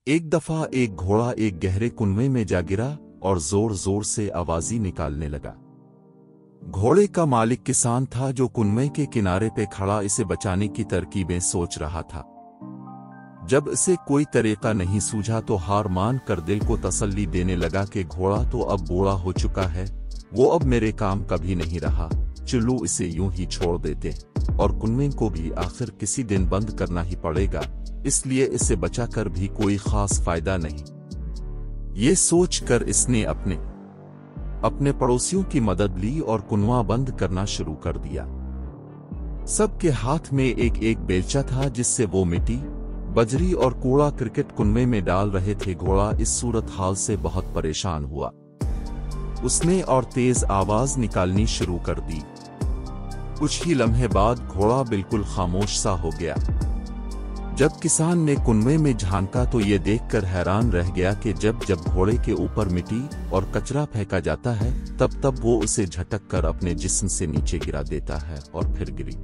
ایک دفعہ ایک گھوڑا ایک گہرے کنویں میں جا گرا اور زور زور سے آوازیں نکالنے لگا۔ گھوڑے کا مالک کسان تھا جو کنویں کے کنارے پہ کھڑا اسے بچانے کی ترکیبیں سوچ رہا تھا۔ جب اسے کوئی طریقہ نہیں سوجھا تو ہار مان کر دل کو تسلی دینے لگا کہ گھوڑا تو اب بوڑھا ہو چکا ہے، وہ اب میرے کام کا بھی نہیں رہا، چلو اسے یوں ہی چھوڑ دیتے، اور کنویں کو بھی آخر کسی دن بند کرنا ہی پڑے گا، اس لیے اسے بچا کر بھی کوئی خاص فائدہ نہیں۔ یہ سوچ کر اس نے اپنے پڑوسیوں کی مدد لی اور کنواں بند کرنا شروع کر دیا۔ سب کے ہاتھ میں ایک ایک بیلچہ تھا جس سے وہ مٹی، بجری اور کوڑا کرکٹ کنویں میں ڈال رہے تھے۔ گھوڑا اس صورتحال سے بہت پریشان ہوا، اس نے اور تیز آواز نکالنی شروع کر دی۔ کچھ ہی لمحے بعد گھوڑا بالکل خاموش سا ہو گیا۔ جب کسان نے کنویں میں جھانکا تو یہ دیکھ کر حیران رہ گیا کہ جب گھوڑے کے اوپر مٹی اور کچرا پھینکا جاتا ہے تب وہ اسے جھٹک کر اپنے جسم سے نیچے گرا دیتا ہے اور پھر گری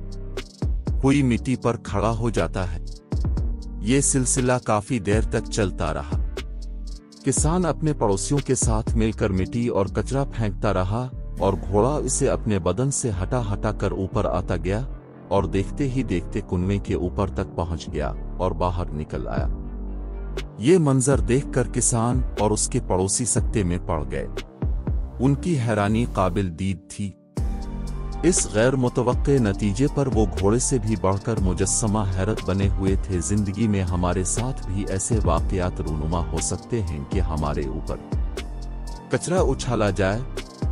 ہوئی مٹی پر کھڑا ہو جاتا ہے۔ یہ سلسلہ کافی دیر تک چلتا رہا۔ کسان اپنے پڑوسیوں کے ساتھ مل کر مٹی اور کچرا پھینکتا رہا اور گھوڑا اسے اپنے بدن سے ہٹا کر اوپر آتا گیا اور دیکھتے ہی دیکھتے کنویں کے اوپر تک پہنچ گیا اور باہر نکل آیا۔ یہ منظر دیکھ کر کسان اور اس کے پڑوسی سکتے میں پڑ گئے۔ ان کی حیرانی قابل دید تھی۔ اس غیر متوقع نتیجے پر وہ گھوڑے سے بھی بڑھ کر مجسمہ حیرت بنے ہوئے تھے۔ زندگی میں ہمارے ساتھ بھی ایسے واقعات رونما ہو سکتے ہیں کہ ہمارے اوپر کچرا اچھالا جائے،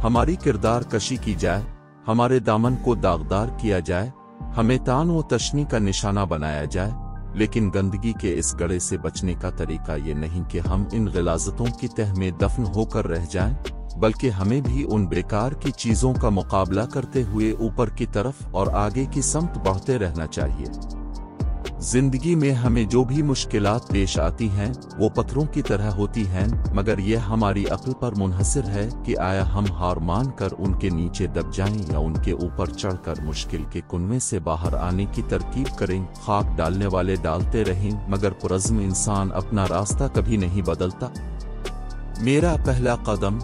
ہماری کردار کشی کی جائے، ہمارے دامن کو داغدار کیا جائے، ہمیں تان و تشنی کا نشانہ بنایا جائے، لیکن گندگی کے اس گڑھے سے بچنے کا طریقہ یہ نہیں کہ ہم ان غلاظتوں کی تہ میں دفن ہو کر رہ جائیں، بلکہ ہمیں بھی ان بیکار کی چیزوں کا مقابلہ کرتے ہوئے اوپر کی طرف اور آگے کی سمت بڑھتے رہنا چاہیے۔ زندگی میں ہمیں جو بھی مشکلات پیش آتی ہیں وہ پتھروں کی طرح ہوتی ہیں، مگر یہ ہماری عقل پر منحصر ہے کہ آیا ہم ہار مان کر ان کے نیچے دب جائیں یا ان کے اوپر چڑھ کر مشکل کے کنویں سے باہر آنے کی ترکیب کریں۔ خاک ڈالنے والے ڈالتے رہیں مگر پرعزم انسان اپنا راستہ کبھی نہیں بدلتا۔ میرا پہلا قدم